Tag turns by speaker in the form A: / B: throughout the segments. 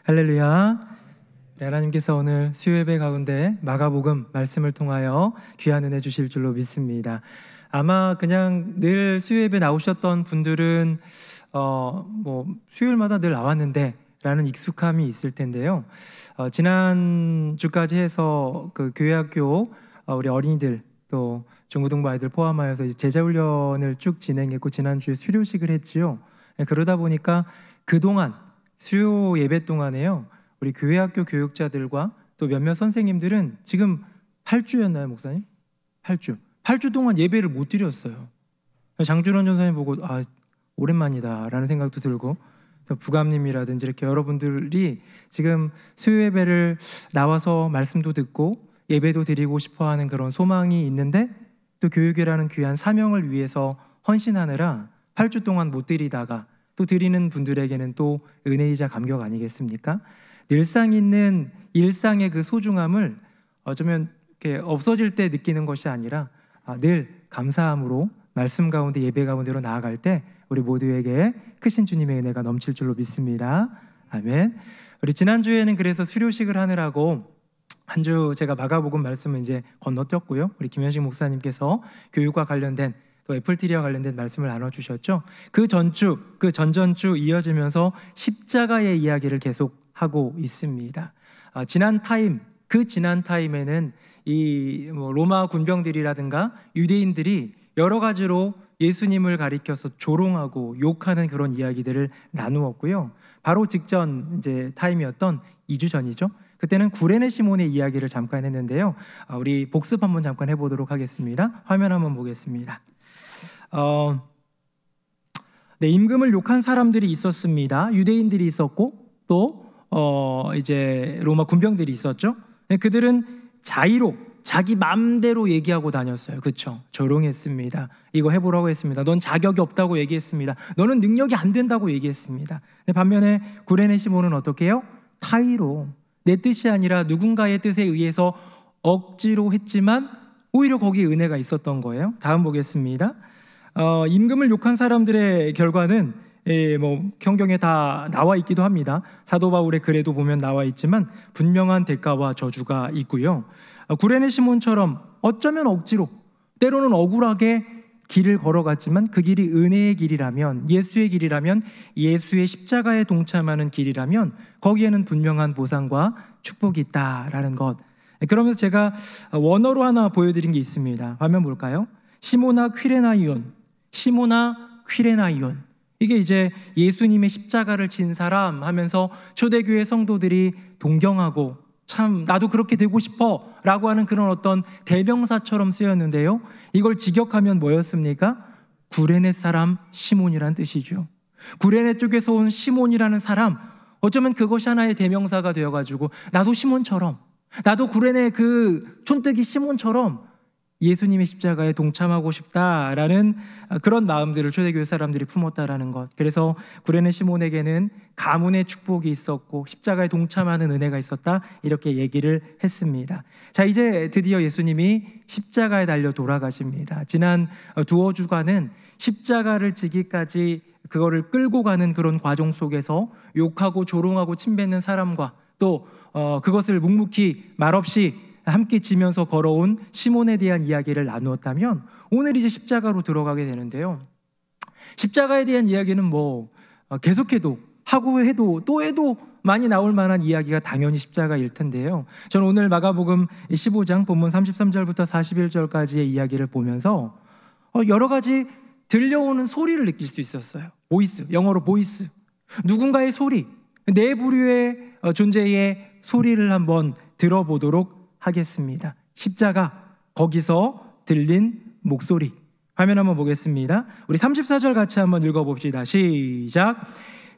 A: 할렐루야. 네, 하나님께서 오늘 수요예배 가운데 마가복음 말씀을 통하여 귀한 은혜 주실 줄로 믿습니다. 아마 그냥 늘 수요예배 나오셨던 분들은 수요일마다 늘 나왔는데 라는 익숙함이 있을 텐데요. 지난 주까지 해서 그 교회학교 우리 어린이들 또 중고등부 아이들 포함하여서 이제 제자훈련을 쭉 진행했고 지난주에 수료식을 했지요. 그러다 보니까 그동안 수요 예배 동안에요, 우리 교회학교 교육자들과 또 몇몇 선생님들은 지금 8주였나요, 목사님? 8주 동안 예배를 못 드렸어요. 장준원 전사님 보고 오랜만이다 라는 생각도 들고, 또 부감님이라든지 이렇게 여러분들이 지금 수요 예배를 나와서 말씀도 듣고 예배도 드리고 싶어하는 그런 소망이 있는데, 또 교육이라는 귀한 사명을 위해서 헌신하느라 8주 동안 못 드리다가 또 드리는 분들에게는 또 은혜이자 감격 아니겠습니까? 늘상 있는 일상의 그 소중함을 어쩌면 이렇게 없어질 때 느끼는 것이 아니라 늘 감사함으로 말씀 가운데 예배 가운데로 나아갈 때 우리 모두에게 크신 주님의 은혜가 넘칠 줄로 믿습니다. 아멘. 우리 지난주에는 그래서 수료식을 하느라고 한 주 제가 마가복음 말씀을 이제 건너뛰었고요. 우리 김현식 목사님께서 교육과 관련된 또 애플트리와 관련된 말씀을 나눠주셨죠. 그 전전주 이어지면서 십자가의 이야기를 계속하고 있습니다. 지난 타임에는 이 로마 군병들이라든가 유대인들이 여러 가지로 예수님을 가리켜서 조롱하고 욕하는 그런 이야기들을 나누었고요. 바로 직전 이제 타임이었던 2주 전이죠. 그때는 구레네 시몬의 이야기를 잠깐 했는데요. 우리 복습 한번 잠깐 해보도록 하겠습니다. 화면 한번 보겠습니다. 임금을 욕한 사람들이 있었습니다. 유대인들이 있었고 또 이제 로마 군병들이 있었죠. 그들은 자의로 자기 맘대로 얘기하고 다녔어요. 그렇죠? 조롱했습니다. 이거 해보라고 했습니다. 넌 자격이 없다고 얘기했습니다. 너는 능력이 안 된다고 얘기했습니다. 반면에 구레네 시몬은 어떻게 해요? 타의로 내 뜻이 아니라 누군가의 뜻에 의해서 억지로 했지만 오히려 거기에 은혜가 있었던 거예요. 다음 보겠습니다. 임금을 욕한 사람들의 결과는 경경에 다 나와 있기도 합니다. 사도 바울의 글에도 보면 나와 있지만 분명한 대가와 저주가 있고요. 구레네 시몬처럼 어쩌면 억지로, 때로는 억울하게 길을 걸어갔지만 그 길이 은혜의 길이라면, 예수의 길이라면, 예수의 십자가에 동참하는 길이라면 거기에는 분명한 보상과 축복이 있다라는 것. 그러면서 제가 원어로 하나 보여드린 게 있습니다. 화면 볼까요? 시모나 퀴레나이온. 이게 이제 예수님의 십자가를 진 사람 하면서 초대교회 성도들이 동경하고 참 나도 그렇게 되고 싶어 라고 하는 그런 어떤 대명사처럼 쓰였는데요. 이걸 직역하면 뭐였습니까? 구레네 사람 시몬이란 뜻이죠. 구레네 쪽에서 온 시몬이라는 사람, 어쩌면 그것이 하나의 대명사가 되어가지고 나도 시몬처럼, 나도 구레네 그 촌뜨기 시몬처럼 예수님의 십자가에 동참하고 싶다라는 그런 마음들을 초대교회 사람들이 품었다라는 것. 그래서 구레네 시몬에게는 가문의 축복이 있었고 십자가에 동참하는 은혜가 있었다, 이렇게 얘기를 했습니다. 자, 이제 드디어 예수님이 십자가에 달려 돌아가십니다. 지난 두어 주간은 십자가를 지기까지 그거를 끌고 가는 그런 과정 속에서 욕하고 조롱하고 침뱉는 사람과 또 그것을 묵묵히 말없이 함께 지면서 걸어온 시몬에 대한 이야기를 나누었다면, 오늘 이제 십자가로 들어가게 되는데요. 십자가에 대한 이야기는 계속해도 하고 해도 또 해도 많이 나올 만한 이야기가 당연히 십자가일 텐데요. 저는 오늘 마가복음 15장 본문 33절부터 41절까지의 이야기를 보면서 여러 가지 들려오는 소리를 느낄 수 있었어요. 보이스, 영어로 보이스, 누군가의 소리, 내 부류의 존재의 소리를 한번 들어보도록 하겠습니다. 십자가, 거기서 들린 목소리. 화면 한번 보겠습니다. 우리 34절 같이 한번 읽어봅시다. 시작.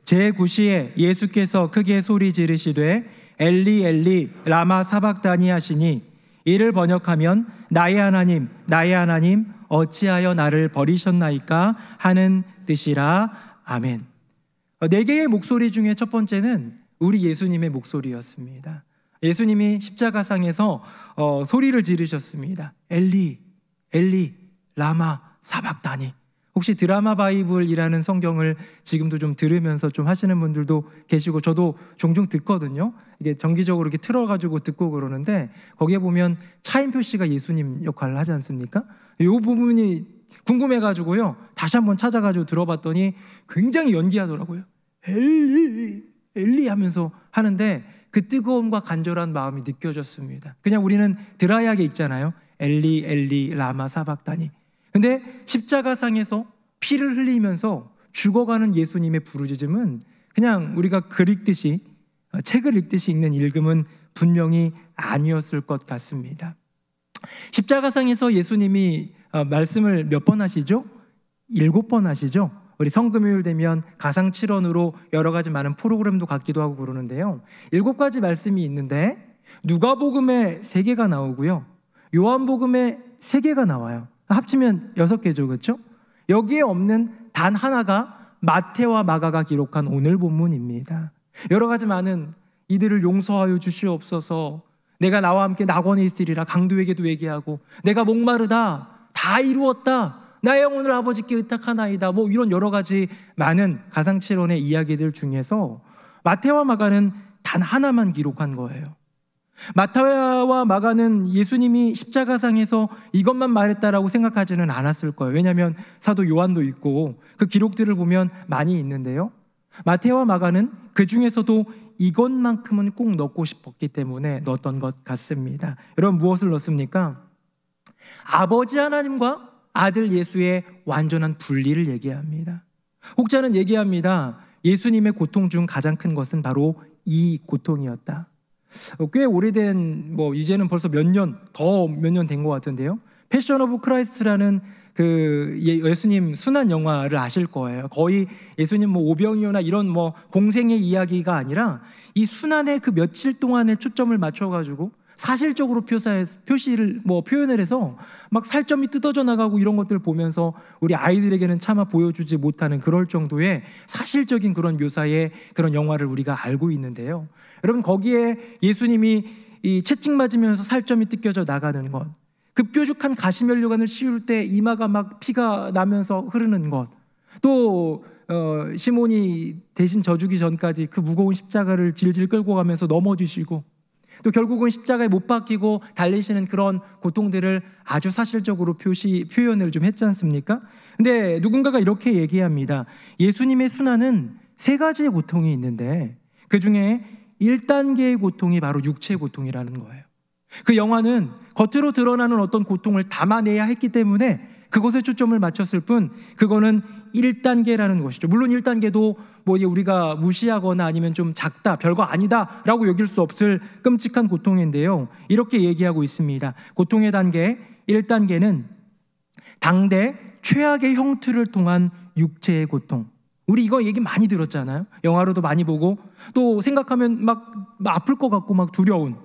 A: 제9시에 예수께서 크게 소리 지르시되 엘리 엘리 라마 사박다니 하시니, 이를 번역하면 나의 하나님 나의 하나님 어찌하여 나를 버리셨나이까 하는 뜻이라. 아멘. 4개의 목소리 중에 첫 번째는 우리 예수님의 목소리였습니다. 예수님이 십자가상에서 소리를 지르셨습니다. 엘리 엘리 라마 사박다니. 혹시 드라마 바이블이라는 성경을 지금도 좀 들으면서 좀 하시는 분들도 계시고, 저도 종종 듣거든요. 이게 정기적으로 이렇게 틀어가지고 듣고 그러는데, 거기에 보면 차인표 씨가 예수님 역할을 하지 않습니까? 이 부분이 궁금해가지고요, 다시 한번 찾아가지고 들어봤더니 굉장히 연기하더라고요. 엘리 엘리 하면서 하는데 그 뜨거움과 간절한 마음이 느껴졌습니다. 그냥 우리는 드라이하게 읽잖아요. 엘리 엘리 라마 사박다니. 근데 십자가상에서 피를 흘리면서 죽어가는 예수님의 부르짖음은 그냥 우리가 글 읽듯이, 책을 읽듯이 읽는 읽음은 분명히 아니었을 것 같습니다. 십자가상에서 예수님이 말씀을 몇 번 하시죠? 7번 하시죠. 우리 성금요일 되면 가상칠언으로 여러 가지 많은 프로그램도 갖기도 하고 그러는데요, 7가지 말씀이 있는데 누가복음에 3개가 나오고요, 요한복음에 3개가 나와요. 합치면 6개죠, 그렇죠? 여기에 없는 단 하나가 마태와 마가가 기록한 오늘 본문입니다. 여러 가지 많은 이들을 용서하여 주시옵소서, 내가 나와 함께 낙원에 있으리라 강도에게도 얘기하고, 내가 목마르다 다 이루었다, 나의 영혼을 아버지께 의탁하나이다, 뭐 이런 여러 가지 많은 가상칠언의 이야기들 중에서 마태와 마가는 단 하나만 기록한 거예요. 마태와 마가는 예수님이 십자가상에서 이것만 말했다라고 생각하지는 않았을 거예요. 왜냐하면 사도 요한도 있고 그 기록들을 보면 많이 있는데요, 마태와 마가는 그 중에서도 이것만큼은 꼭 넣고 싶었기 때문에 넣었던 것 같습니다. 여러분, 무엇을 넣습니까? 아버지 하나님과 아들 예수의 완전한 분리를 얘기합니다. 혹자는 얘기합니다. 예수님의 고통 중 가장 큰 것은 바로 이 고통이었다. 꽤 오래된, 이제는 벌써 몇 년 된 것 같은데요, 패션 오브 크라이스트라는 그 예수님 순환 영화를 아실 거예요. 거의 예수님 오병이어나 이런 공생의 이야기가 아니라 이 순환의 그 며칠 동안에 초점을 맞춰가지고 사실적으로 표현을 해서 막 살점이 뜯어져 나가고 이런 것들을 보면서 우리 아이들에게는 차마 보여주지 못하는 그럴 정도의 사실적인 그런 묘사의 그런 영화를 우리가 알고 있는데요, 여러분, 거기에 예수님이 이 채찍 맞으면서 살점이 뜯겨져 나가는 것, 그 뾰족한 가시면류관을 씌울 때 이마가 막 피가 나면서 흐르는 것, 또 시몬이 대신 져주기 전까지 그 무거운 십자가를 질질 끌고 가면서 넘어지시고, 또 결국은 십자가에 못 박히고 달리시는 그런 고통들을 아주 사실적으로 표현을 좀 했지 않습니까? 근데 누군가가 이렇게 얘기합니다. 예수님의 순환은 3가지의 고통이 있는데 그 중에 1단계의 고통이 바로 육체의 고통이라는 거예요. 그 영화는 겉으로 드러나는 어떤 고통을 담아내야 했기 때문에 그것에 초점을 맞췄을 뿐, 그거는 1단계라는 것이죠. 물론 1단계도 우리가 무시하거나 아니면 좀 작다, 별거 아니다 라고 여길 수 없을 끔찍한 고통인데요, 이렇게 얘기하고 있습니다. 고통의 단계 1단계는 당대 최악의 형틀을 통한 육체의 고통. 우리 이거 얘기 많이 들었잖아요. 영화로도 많이 보고, 또 생각하면 막 아플 것 같고 막 두려운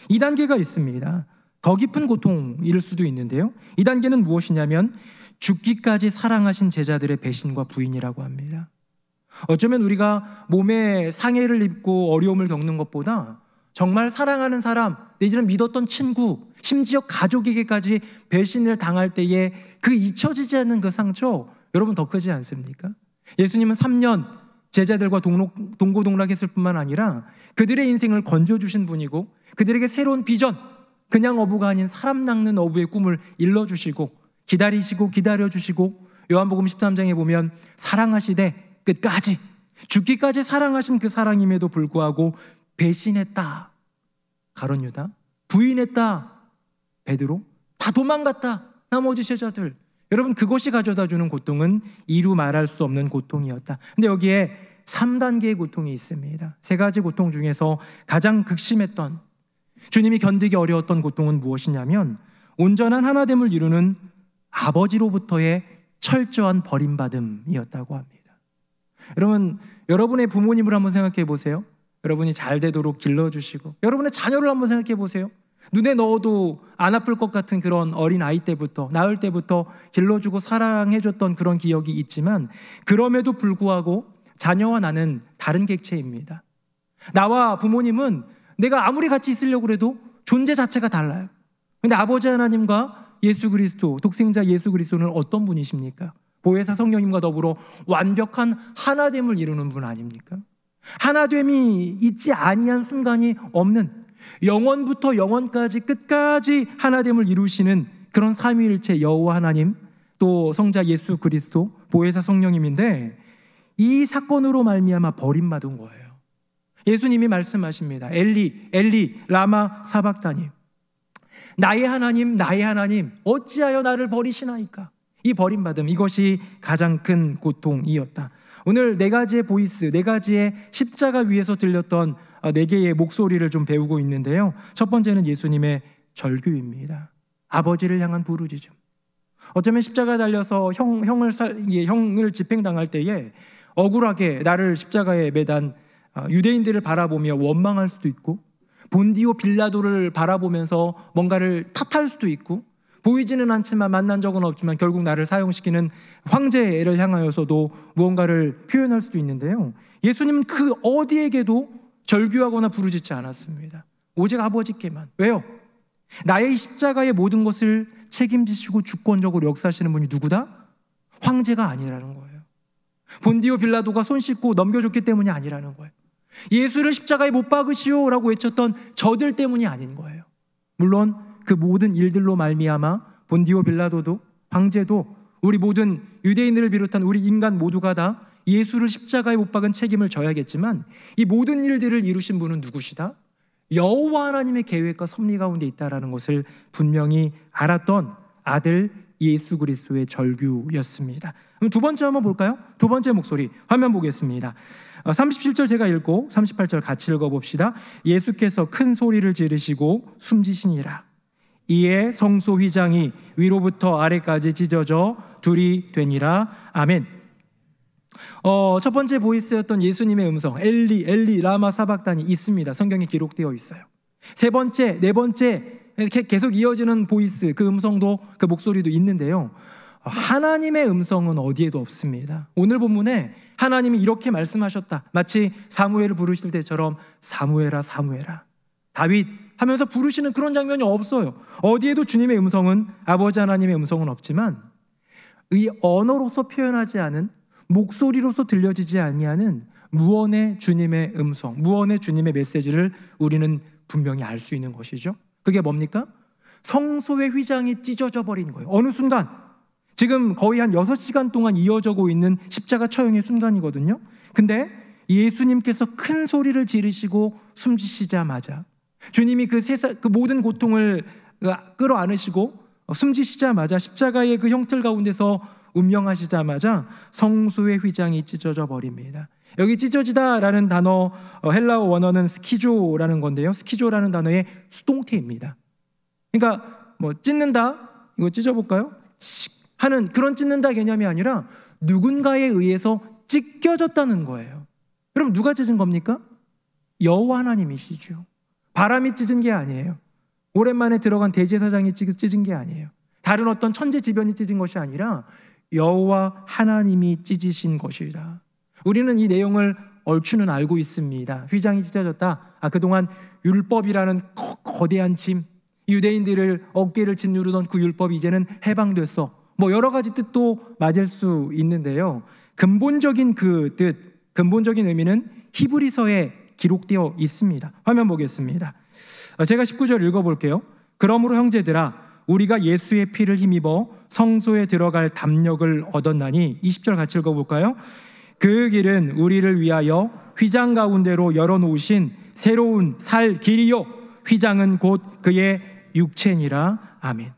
A: 2단계가 있습니다. 더 깊은 고통일 수도 있는데요, 2단계는 무엇이냐면 죽기까지 사랑하신 제자들의 배신과 부인이라고 합니다. 어쩌면 우리가 몸에 상해를 입고 어려움을 겪는 것보다 정말 사랑하는 사람, 내지는 믿었던 친구, 심지어 가족에게까지 배신을 당할 때에 그 잊혀지지 않는 그 상처, 여러분 더 크지 않습니까? 예수님은 3년 제자들과 동고동락했을 뿐만 아니라 그들의 인생을 건져주신 분이고, 그들에게 새로운 비전, 그냥 어부가 아닌 사람 낚는 어부의 꿈을 일러주시고 기다리시고 기다려주시고, 요한복음 13장에 보면 사랑하시되 끝까지, 죽기까지 사랑하신 그 사랑임에도 불구하고 배신했다 가룟 유다, 부인했다 베드로, 다 도망갔다 나머지 제자들. 여러분, 그것이 가져다주는 고통은 이루 말할 수 없는 고통이었다. 근데 여기에 3단계의 고통이 있습니다. 3가지 고통 중에서 가장 극심했던, 주님이 견디기 어려웠던 고통은 무엇이냐면 온전한 하나됨을 이루는 아버지로부터의 철저한 버림받음이었다고 합니다. 여러분, 여러분의 부모님을 한번 생각해 보세요. 여러분이 잘 되도록 길러주시고, 여러분의 자녀를 한번 생각해 보세요. 눈에 넣어도 안 아플 것 같은 그런 어린 아이 때부터, 낳을 때부터 길러주고 사랑해줬던 그런 기억이 있지만, 그럼에도 불구하고 자녀와 나는 다른 객체입니다. 나와 부모님은 내가 아무리 같이 있으려고 해도 존재 자체가 달라요. 근데 아버지 하나님과 예수 그리스도, 독생자 예수 그리스도는 어떤 분이십니까? 보혜사 성령님과 더불어 완벽한 하나됨을 이루는 분 아닙니까? 하나됨이 있지 아니한 순간이 없는, 영원부터 영원까지 끝까지 하나됨을 이루시는 그런 삼위일체 여호와 하나님, 또 성자 예수 그리스도, 보혜사 성령님인데, 이 사건으로 말미암아 버림받은 거예요. 예수님이 말씀하십니다. 엘리 엘리 라마 사박다니, 나의 하나님 나의 하나님 어찌하여 나를 버리시나이까. 이 버림받음, 이것이 가장 큰 고통이었다. 오늘 네 가지의 보이스, 네 가지의 십자가 위에서 들렸던 네 개의 목소리를 좀 배우고 있는데요. 첫 번째는 예수님의 절규입니다. 아버지를 향한 부르짖음. 어쩌면 십자가에 달려서 형을 집행당할 때에 억울하게 나를 십자가에 매단 유대인들을 바라보며 원망할 수도 있고, 본디오 빌라도를 바라보면서 뭔가를 탓할 수도 있고, 보이지는 않지만 만난 적은 없지만 결국 나를 사용시키는 황제를 향하여서도 무언가를 표현할 수도 있는데요. 예수님은 그 어디에게도 절규하거나 부르짖지 않았습니다. 오직 아버지께만. 왜요? 나의 십자가의 모든 것을 책임지시고 주권적으로 역사하시는 분이 누구다? 황제가 아니라는 거예요. 본디오 빌라도가 손 씻고 넘겨줬기 때문이 아니라는 거예요. 예수를 십자가에 못 박으시오 라고 외쳤던 저들 때문이 아닌 거예요. 물론 그 모든 일들로 말미암아 본디오 빌라도도, 황제도, 우리 모든 유대인들을 비롯한 우리 인간 모두가 다 예수를 십자가에 못 박은 책임을 져야겠지만, 이 모든 일들을 이루신 분은 누구시다? 여호와 하나님의 계획과 섭리 가운데 있다라는 것을 분명히 알았던 아들 예수 그리스도의 절규였습니다. 그럼 두 번째 한번 볼까요? 두 번째 목소리 화면 보겠습니다. 37절 제가 읽고 38절 같이 읽어봅시다. 예수께서 큰 소리를 지르시고 숨지시니라. 이에 성소 휘장이 위로부터 아래까지 찢어져 둘이 되니라. 아멘. 첫 번째 보이스였던 예수님의 음성, 엘리 엘리 라마 사박다니 있습니다. 성경에 기록되어 있어요. 세 번째, 네 번째 계속 이어지는 보이스, 그 음성도, 그 목소리도 있는데요. 하나님의 음성은 어디에도 없습니다. 오늘 본문에 하나님이 이렇게 말씀하셨다, 마치 사무엘을 부르실 때처럼 사무엘아 사무엘아 다윗 하면서 부르시는 그런 장면이 없어요. 어디에도 주님의 음성은, 아버지 하나님의 음성은 없지만, 이 언어로서 표현하지 않은, 목소리로서 들려지지 아니하는 무언의 주님의 음성, 무언의 주님의 메시지를 우리는 분명히 알 수 있는 것이죠. 그게 뭡니까? 성소의 휘장이 찢어져 버린 거예요. 어느 순간, 지금 거의 한 6시간 동안 이어져고 있는 십자가 처형의 순간이거든요. 근데 예수님께서 큰 소리를 지르시고 숨지시자마자, 주님이 그 모든 고통을 끌어안으시고 숨지시자마자, 십자가의 그 형틀 가운데서 운명하시자마자 성소의 휘장이 찢어져 버립니다. 여기 찢어지다라는 단어, 헬라어 원어는 스키조라는 건데요, 스키조라는 단어의 수동태입니다. 그러니까 뭐 찢는다, 이거 찢어볼까요? 하는 그런 찢는다 개념이 아니라 누군가에 의해서 찢겨졌다는 거예요. 그럼 누가 찢은 겁니까? 여호와 하나님이시죠. 바람이 찢은 게 아니에요. 오랜만에 들어간 대제사장이 찢은 게 아니에요. 다른 어떤 천재지변이 찢은 것이 아니라 여호와 하나님이 찢으신 것이다. 우리는 이 내용을 얼추는 알고 있습니다. 휘장이 찢어졌다. 그동안 율법이라는 거대한 짐, 유대인들을 어깨를 짓누르던 그 율법이 이제는 해방됐어. 뭐 여러 가지 뜻도 맞을 수 있는데요. 근본적인 그 뜻, 근본적인 의미는 히브리서에 기록되어 있습니다. 화면 보겠습니다. 제가 19절 읽어볼게요. 그러므로 형제들아, 우리가 예수의 피를 힘입어 성소에 들어갈 담력을 얻었나니, 20절 같이 읽어볼까요? 그 길은 우리를 위하여 휘장 가운데로 열어놓으신 새로운 살 길이요, 휘장은 곧 그의 육체니라. 아멘.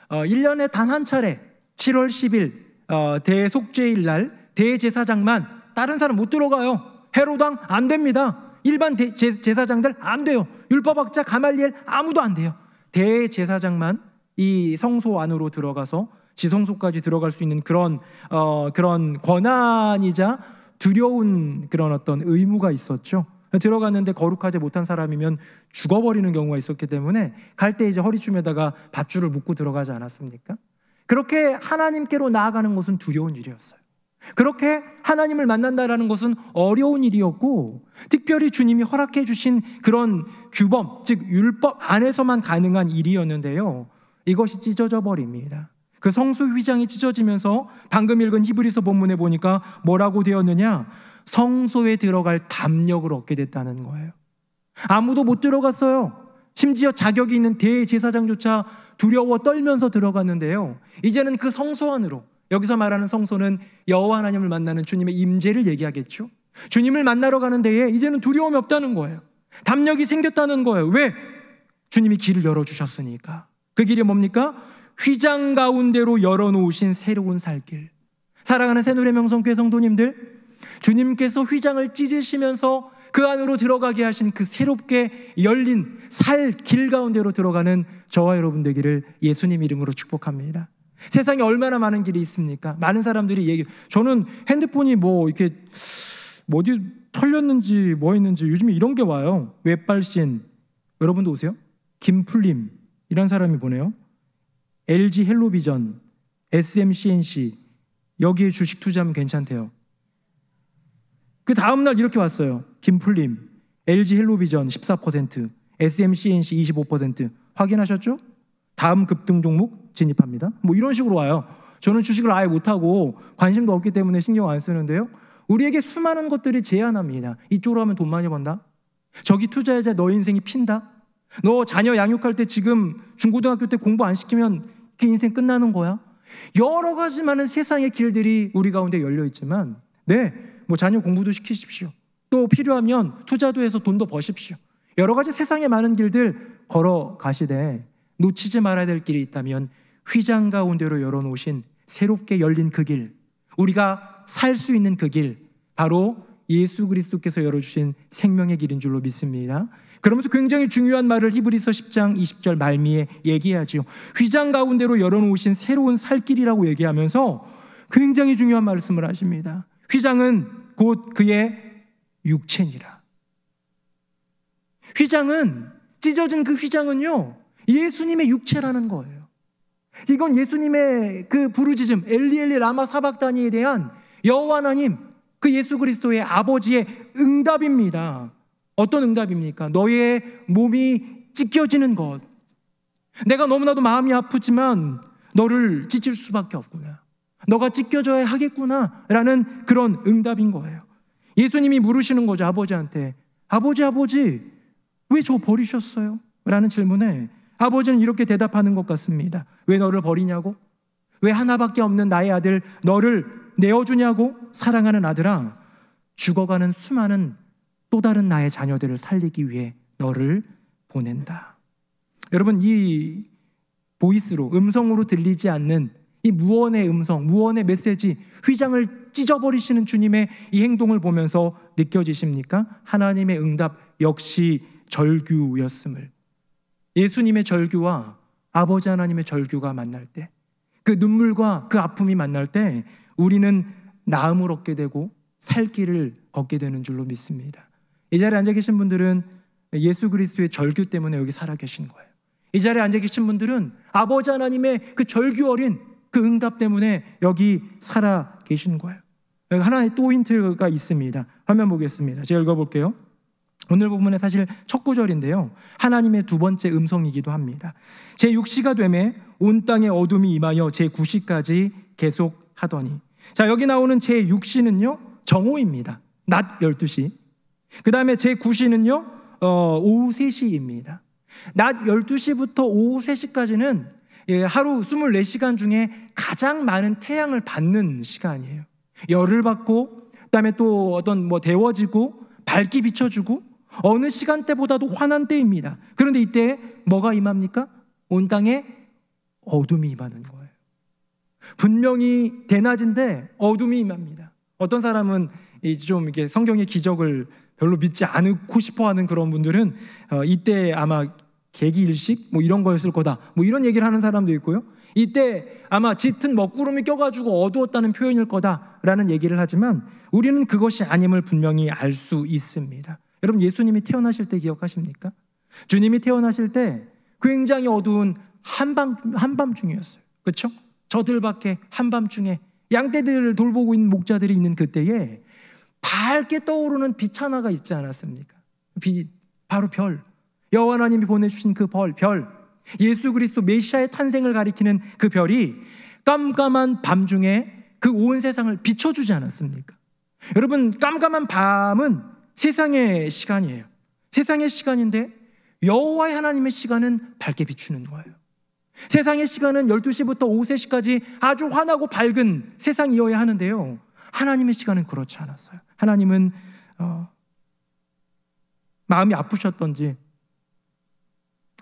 A: 1년에 단 한 차례 7월 10일 대속죄일 날 대제사장만, 다른 사람 못 들어가요. 헤로당 안 됩니다. 일반 제사장들 안 돼요. 율법학자 가말리엘 아무도 안 돼요. 대제사장만 이 성소 안으로 들어가서 지성소까지 들어갈 수 있는 그런 권한이자 두려운 그런 어떤 의무가 있었죠. 들어갔는데 거룩하지 못한 사람이면 죽어버리는 경우가 있었기 때문에 갈 때 이제 허리춤에다가 밧줄을 묶고 들어가지 않았습니까? 그렇게 하나님께로 나아가는 것은 두려운 일이었어요. 그렇게 하나님을 만난다라는 것은 어려운 일이었고, 특별히 주님이 허락해 주신 그런 규범, 즉 율법 안에서만 가능한 일이었는데요, 이것이 찢어져 버립니다. 그 성소 휘장이 찢어지면서 방금 읽은 히브리서 본문에 보니까 뭐라고 되었느냐? 성소에 들어갈 담력을 얻게 됐다는 거예요. 아무도 못 들어갔어요. 심지어 자격이 있는 대제사장조차 두려워 떨면서 들어갔는데요. 이제는 그 성소 안으로, 여기서 말하는 성소는 여호와 하나님을 만나는 주님의 임재를 얘기하겠죠. 주님을 만나러 가는 데에 이제는 두려움이 없다는 거예요. 담력이 생겼다는 거예요. 왜? 주님이 길을 열어주셨으니까. 그 길이 뭡니까? 휘장 가운데로 열어놓으신 새로운 살길. 사랑하는 새누리명성교회 성도님들, 주님께서 휘장을 찢으시면서 그 안으로 들어가게 하신 그 새롭게 열린 살 길 가운데로 들어가는 저와 여러분 되기를 예수님 이름으로 축복합니다. 세상에 얼마나 많은 길이 있습니까? 많은 사람들이 저는 핸드폰이 이렇게 어디 털렸는지 뭐 했는지 요즘에 이런 게 와요. 웹발신. 여러분도 오세요? 김풀림 이런 사람이 보내요. LG 헬로비전, SMCNC 여기에 주식 투자하면 괜찮대요. 그 다음날 이렇게 왔어요. 김풀림, LG 헬로비전 14%, SMCNC 25%. 확인하셨죠? 다음 급등 종목 진입합니다. 이런 식으로 와요. 저는 주식을 아예 못하고 관심도 없기 때문에 신경 안 쓰는데요. 우리에게 수많은 것들이 제안합니다. 이쪽으로 하면 돈 많이 번다. 저기 투자하자 너 인생이 핀다. 너 자녀 양육할 때 지금 중고등학교 때 공부 안 시키면 그 인생 끝나는 거야. 여러 가지 많은 세상의 길들이 우리 가운데 열려 있지만 자녀 공부도 시키십시오. 또 필요하면 투자도 해서 돈도 버십시오. 여러 가지 세상의 많은 길들 걸어가시되 놓치지 말아야 될 길이 있다면 휘장 가운데로 열어놓으신 새롭게 열린 그 길, 우리가 살 수 있는 그 길, 바로 예수 그리스도께서 열어주신 생명의 길인 줄로 믿습니다. 그러면서 굉장히 중요한 말을 히브리서 10장 20절 말미에 얘기하지요. 휘장 가운데로 열어놓으신 새로운 살길이라고 얘기하면서 굉장히 중요한 말씀을 하십니다. 휘장은 곧 그의 육체니라. 휘장은, 찢어진 그 휘장은요, 예수님의 육체라는 거예요. 이건 예수님의 그 부르짖음, 엘리 엘리 라마 사박다니에 대한 여호와 하나님, 그 예수 그리스도의 아버지의 응답입니다. 어떤 응답입니까? 너의 몸이 찢겨지는 것. 내가 너무나도 마음이 아프지만 너를 찢을 수밖에 없구나. 너가 찢겨져야 하겠구나 라는 그런 응답인 거예요. 예수님이 물으시는 거죠. 아버지한테. 아버지 왜 저 버리셨어요? 라는 질문에 아버지는 이렇게 대답하는 것 같습니다. 왜 너를 버리냐고? 왜 하나밖에 없는 나의 아들 너를 내어주냐고? 사랑하는 아들아, 죽어가는 수많은 또 다른 나의 자녀들을 살리기 위해 너를 보낸다. 여러분, 이 보이스로, 음성으로 들리지 않는 이 무언의 음성, 무언의 메시지, 휘장을 찢어버리시는 주님의 이 행동을 보면서 느껴지십니까? 하나님의 응답 역시 절규였음을. 예수님의 절규와 아버지 하나님의 절규가 만날 때, 그 눈물과 그 아픔이 만날 때 우리는 나음을 얻게 되고 살 길을 걷게 되는 줄로 믿습니다. 이 자리에 앉아 계신 분들은 예수 그리스도의 절규 때문에 여기 살아 계신 거예요. 이 자리에 앉아 계신 분들은 아버지 하나님의 그 절규 어린 그 응답 때문에 여기 살아 계신 거예요. 여기 하나의 또 힌트가 있습니다. 화면 보겠습니다. 제가 읽어볼게요. 오늘 본문의 사실 첫 구절인데요, 하나님의 두 번째 음성이기도 합니다. 제6시가 되매 온 땅에 어둠이 임하여 제9시까지 계속하더니. 자, 여기 나오는 제6시는요 정오입니다. 낮 12시. 그 다음에 제9시는요 오후 3시입니다. 낮 12시부터 오후 3시까지는 하루 24시간 중에 가장 많은 태양을 받는 시간이에요. 열을 받고, 그다음에 또 어떤 데워지고 밝기 비춰주고 어느 시간대보다도 환한 때입니다. 그런데 이때 뭐가 임합니까? 온 땅에 어둠이 임하는 거예요. 분명히 대낮인데 어둠이 임합니다. 어떤 사람은 좀 이렇게 성경의 기적을 별로 믿지 않고 싶어하는 그런 분들은 이때 아마 개기일식 이런 거였을 거다 이런 얘기를 하는 사람도 있고요. 이때 아마 짙은 먹구름이 껴가지고 어두웠다는 표현일 거다라는 얘기를 하지만 우리는 그것이 아님을 분명히 알 수 있습니다. 여러분, 예수님이 태어나실 때 기억하십니까? 주님이 태어나실 때 굉장히 어두운 한밤중이었어요. 그렇죠? 저들밖에 한밤중에 양떼들을 돌보고 있는 목자들이 있는 그때에 밝게 떠오르는 빛 하나가 있지 않았습니까? 바로 별. 여호와 하나님이 보내주신 그 별, 예수 그리스도 메시아의 탄생을 가리키는 그 별이 깜깜한 밤중에 그 온 세상을 비춰주지 않았습니까? 여러분, 깜깜한 밤은 세상의 시간이에요. 세상의 시간인데 여호와의 하나님의 시간은 밝게 비추는 거예요. 세상의 시간은 12시부터 오후 3시까지 아주 환하고 밝은 세상이어야 하는데요, 하나님의 시간은 그렇지 않았어요. 하나님은 마음이 아프셨던지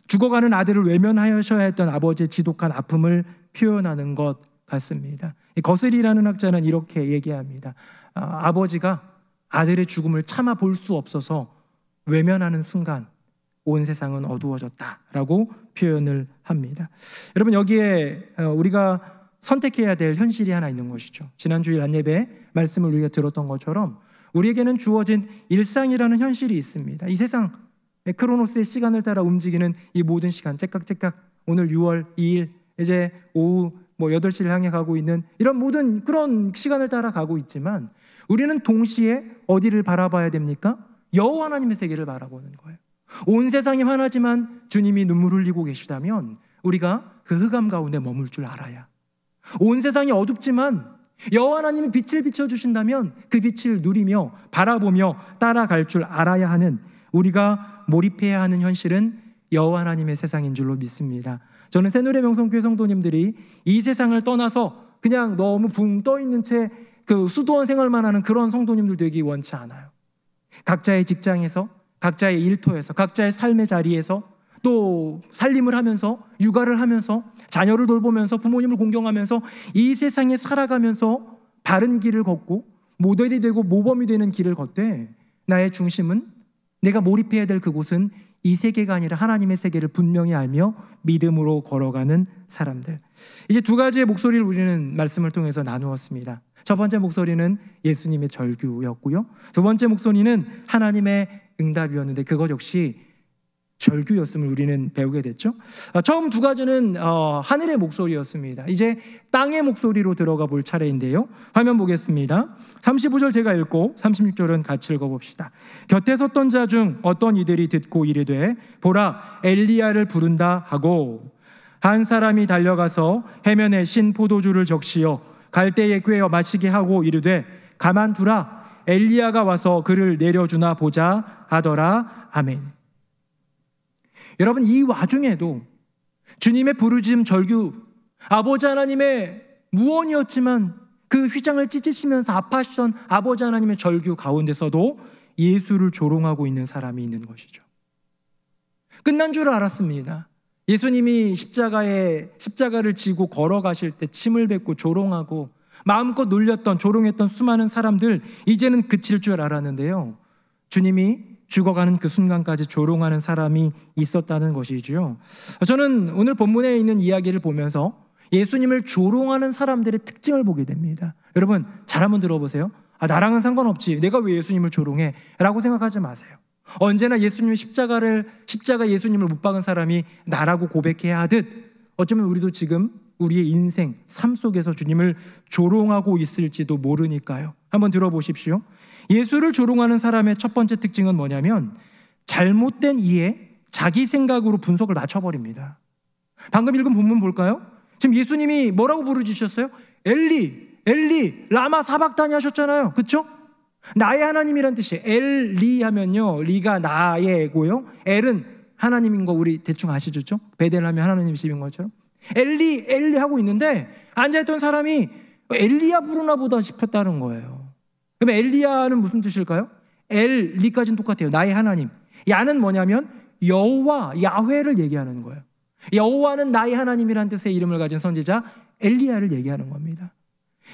A: 죽어가는 아들을 외면하셔야 했던 아버지의 지독한 아픔을 표현하는 것 같습니다. 거슬이라는 학자는 이렇게 얘기합니다. 아버지가 아들의 죽음을 참아 볼 수 없어서 외면하는 순간 온 세상은 어두워졌다라고 표현을 합니다. 여러분, 여기에 우리가 선택해야 될 현실이 하나 있는 것이죠. 지난주일 안예배 말씀을 우리가 들었던 것처럼 우리에게는 주어진 일상이라는 현실이 있습니다. 이 세상 크로노스의 시간을 따라 움직이는 이 모든 시간, 째깍째깍 오늘 6월 2일 이제 오후 8시를 향해 가고 있는 이런 모든 그런 시간을 따라 가고 있지만 우리는 동시에 어디를 바라봐야 됩니까? 여호와 하나님의 세계를 바라보는 거예요. 온 세상이 환하지만 주님이 눈물 흘리고 계시다면 우리가 그 흑암 가운데 머물 줄 알아야, 온 세상이 어둡지만 여호와 하나님이 빛을 비춰주신다면 그 빛을 누리며 바라보며 따라갈 줄 알아야 하는, 우리가 몰입해야 하는 현실은 여호와 하나님의 세상인 줄로 믿습니다. 저는 새누리명성교회 성도님들이 이 세상을 떠나서 그냥 너무 붕 떠있는 채 그 수도원 생활만 하는 그런 성도님들 되기 원치 않아요. 각자의 직장에서, 각자의 일터에서, 각자의 삶의 자리에서 또 살림을 하면서, 육아를 하면서, 자녀를 돌보면서, 부모님을 공경하면서 이 세상에 살아가면서 바른 길을 걷고 모델이 되고 모범이 되는 길을 걷되 나의 중심은, 내가 몰입해야 될 그곳은 이 세계가 아니라 하나님의 세계를 분명히 알며 믿음으로 걸어가는 사람들. 이제 두 가지의 목소리를 우리는 말씀을 통해서 나누었습니다. 첫 번째 목소리는 예수님의 절규였고요, 두 번째 목소리는 하나님의 응답이었는데 그것 역시 절규였음을 우리는 배우게 됐죠. 처음 두 가지는 하늘의 목소리였습니다. 이제 땅의 목소리로 들어가 볼 차례인데요, 화면 보겠습니다. 35절 제가 읽고 36절은 같이 읽어봅시다. 곁에 섰던 자 중 어떤 이들이 듣고 이르되 보라, 엘리야를 부른다 하고 한 사람이 달려가서 해면에 신 포도주를 적시어 갈대에 꿰어 마시게 하고 이르되 가만두라, 엘리야가 와서 그를 내려주나 보자 하더라. 아멘. 여러분, 이 와중에도 주님의 부르짖음 절규, 아버지 하나님의 무언이었지만 그 휘장을 찢으시면서 아파하시던 아버지 하나님의 절규 가운데서도 예수를 조롱하고 있는 사람이 있는 것이죠. 끝난 줄 알았습니다. 예수님이 십자가를 지고 걸어가실 때 침을 뱉고 조롱하고 마음껏 놀렸던, 조롱했던 수많은 사람들, 이제는 그칠 줄 알았는데요, 주님이 죽어가는 그 순간까지 조롱하는 사람이 있었다는 것이죠. 저는 오늘 본문에 있는 이야기를 보면서 예수님을 조롱하는 사람들의 특징을 보게 됩니다. 여러분, 잘 한번 들어보세요. 나랑은 상관없지, 내가 왜 예수님을 조롱해? 라고 생각하지 마세요. 언제나 예수님의 십자가 예수님을 못 박은 사람이 나라고 고백해야 하듯 어쩌면 우리도 지금 우리의 인생, 삶 속에서 주님을 조롱하고 있을지도 모르니까요. 한번 들어보십시오. 예수를 조롱하는 사람의 첫 번째 특징은 뭐냐면 잘못된 이해, 자기 생각으로 분석을 맞춰버립니다. 방금 읽은 본문 볼까요? 지금 예수님이 뭐라고 부르짖으셨어요? 엘리 라마 사박다니 하셨잖아요. 그렇죠? 나의 하나님이란 뜻이에요. 엘리 하면요, 리가 나의고요, 엘은 하나님인 거 우리 대충 아시죠? 베델 하면 하나님 집인 것처럼 엘리 하고 있는데 앉아있던 사람이 엘리야 부르나 보다 싶었다는 거예요. 그럼 엘리야는 무슨 뜻일까요? 엘리까지는 똑같아요. 나의 하나님. 야는 뭐냐면 여호와, 야훼를 얘기하는 거예요. 여호와는 나의 하나님이라는 뜻의 이름을 가진 선지자 엘리야를 얘기하는 겁니다.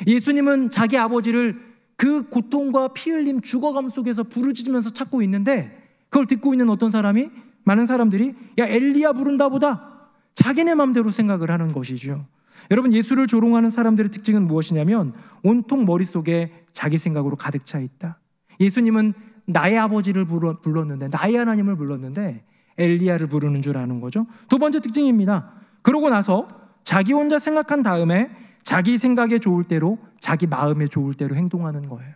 A: 예수님은 자기 아버지를 그 고통과 피 흘림, 죽어감 속에서 부르짖으면서 찾고 있는데 그걸 듣고 있는 어떤 사람이, 많은 사람들이 야, 엘리야 부른다 보다 자기네 마음대로 생각을 하는 것이죠. 여러분, 예수를 조롱하는 사람들의 특징은 무엇이냐면 온통 머릿속에 자기 생각으로 가득 차 있다. 예수님은 나의 아버지를 불렀는데, 나의 하나님을 불렀는데 엘리야를 부르는 줄 아는 거죠. 두 번째 특징입니다. 그러고 나서 자기 혼자 생각한 다음에 자기 생각에 좋을 대로, 자기 마음에 좋을 대로 행동하는 거예요.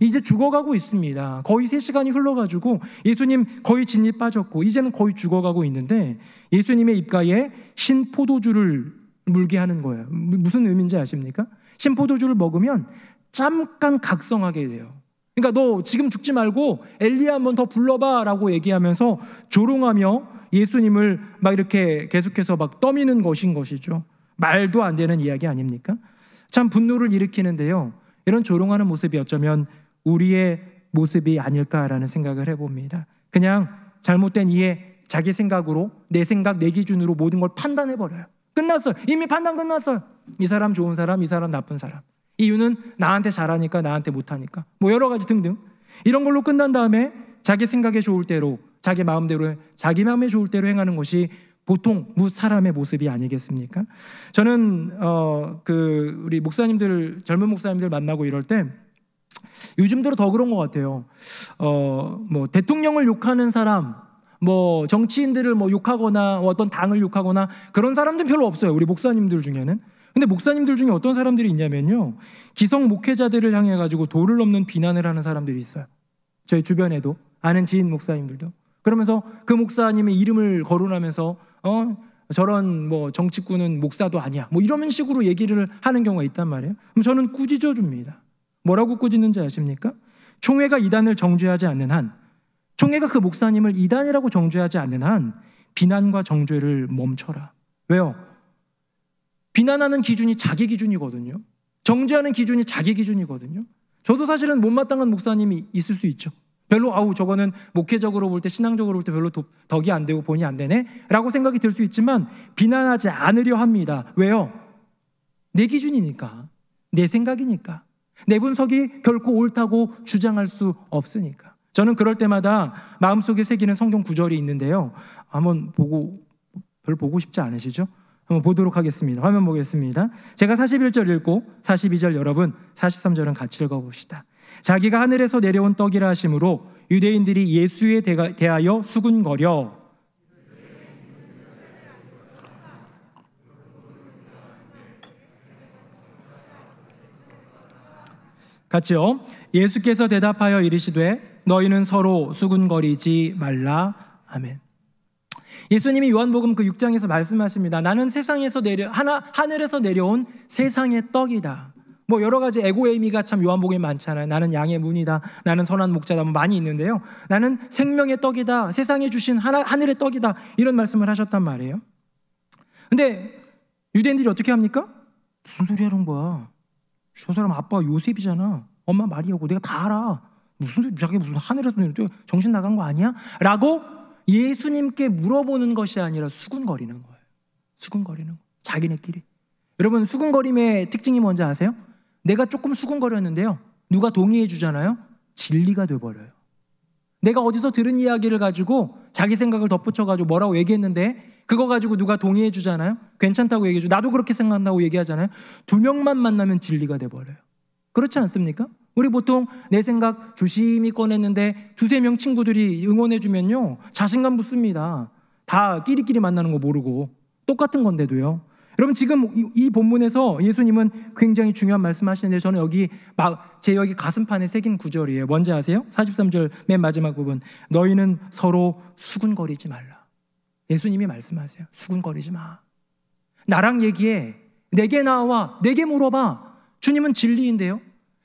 A: 이제 죽어가고 있습니다. 거의 3시간이 흘러가지고 예수님 거의 진이 빠졌고 이제는 거의 죽어가고 있는데 예수님의 입가에 신 포도주를 물게 하는 거예요. 무슨 의미인지 아십니까? 신포도주를 먹으면 잠깐 각성하게 돼요. 그러니까 너 지금 죽지 말고 엘리야 한번 더 불러봐 라고 얘기하면서 조롱하며 예수님을 막 이렇게 계속해서 막 떠미는 것인 것이죠. 말도 안 되는 이야기 아닙니까? 참 분노를 일으키는데요, 이런 조롱하는 모습이 어쩌면 우리의 모습이 아닐까라는 생각을 해봅니다. 그냥 잘못된 이해, 자기 생각으로, 내 생각, 내 기준으로 모든 걸 판단해버려요. 끝났어요. 이미 판단 끝났어요. 이 사람 좋은 사람, 이 사람 나쁜 사람. 이유는 나한테 잘하니까, 나한테 못하니까, 뭐 여러 가지 등등. 이런 걸로 끝난 다음에 자기 생각에 좋을 대로, 자기 마음대로, 자기 마음에 좋을 대로 행하는 것이 보통 사람의 모습이 아니겠습니까? 저는 우리 목사님들, 젊은 목사님들 만나고 이럴 때 요즘 들어 더 그런 것 같아요. 뭐 대통령을 욕하는 사람, 뭐 정치인들을 뭐 욕하거나 어떤 당을 욕하거나 그런 사람들은 별로 없어요, 우리 목사님들 중에는. 근데 목사님들 중에 어떤 사람들이 있냐면요, 기성 목회자들을 향해 가지고 도를 넘는 비난을 하는 사람들이 있어요. 저희 주변에도 아는 지인 목사님들도. 그러면서 그 목사님의 이름을 거론하면서 저런 뭐 정치꾼은 목사도 아니야, 뭐 이런 식으로 얘기를 하는 경우가 있단 말이에요. 그럼 저는 꾸짖어 줍니다. 뭐라고 꾸짖는지 아십니까? 총회가 이단을 정죄하지 않는 한, 총회가 그 목사님을 이단이라고 정죄하지 않는 한 비난과 정죄를 멈춰라. 왜요? 비난하는 기준이 자기 기준이거든요. 정죄하는 기준이 자기 기준이거든요. 저도 사실은 못마땅한 목사님이 있을 수 있죠. 별로 저거는 목회적으로 볼 때, 신앙적으로 볼 때 별로 덕이 안 되고 본이 안 되네 라고 생각이 들 수 있지만 비난하지 않으려 합니다. 왜요? 내 기준이니까, 내 생각이니까, 내 분석이 결코 옳다고 주장할 수 없으니까. 저는 그럴 때마다 마음속에 새기는 성경 구절이 있는데요, 한번 별로 보고 싶지 않으시죠? 한번 보도록 하겠습니다. 화면 보겠습니다. 제가 41절 읽고 42절 여러분 43절은 같이 읽어봅시다. 자기가 하늘에서 내려온 떡이라 하심으로 유대인들이 예수에 대하여 수군거려 같이요. 예수께서 대답하여 이르시되 너희는 서로 수군거리지 말라. 아멘. 예수님이 요한복음 그 6장에서 말씀하십니다. 나는 하늘에서 내려온 세상의 떡이다. 뭐 여러 가지 에고 의미가 참 요한복음에 많잖아요. 나는 양의 문이다, 나는 선한 목자다, 뭐 많이 있는데요, 나는 생명의 떡이다, 세상에 주신 하늘의 떡이다, 이런 말씀을 하셨단 말이에요. 근데 유대인들이 어떻게 합니까? 무슨 소리 하는 거야? 저 사람 아빠가 요셉이잖아, 엄마 마리아고, 내가 다 알아. 자기 무슨 하늘에서 내려온 정신 나간 거 아니야? 라고 예수님께 물어보는 것이 아니라 수군거리는 거예요. 수군거리는 거. 자기네끼리. 여러분, 수군거림의 특징이 뭔지 아세요? 내가 조금 수군거렸는데요, 누가 동의해 주잖아요, 진리가 돼버려요. 내가 어디서 들은 이야기를 가지고 자기 생각을 덧붙여가지고 뭐라고 얘기했는데 그거 가지고 누가 동의해 주잖아요, 괜찮다고 얘기해 줘, 나도 그렇게 생각한다고 얘기하잖아요. 두 명만 만나면 진리가 돼버려요. 그렇지 않습니까? 우리 보통 내 생각 조심히 꺼냈는데 두세 명 친구들이 응원해 주면요, 자신감 붙습니다. 다 끼리끼리 만나는 거 모르고 똑같은 건데도요. 여러분, 지금 이 본문에서 예수님은 굉장히 중요한 말씀하시는데 저는 제 여기 가슴판에 새긴 구절이에요. 뭔지 아세요? 43절 맨 마지막 부분. 너희는 서로 수군거리지 말라. 예수님이 말씀하세요. 수군거리지 마. 나랑 얘기해. 내게 나와. 내게 물어봐. 주님은 진리인데요,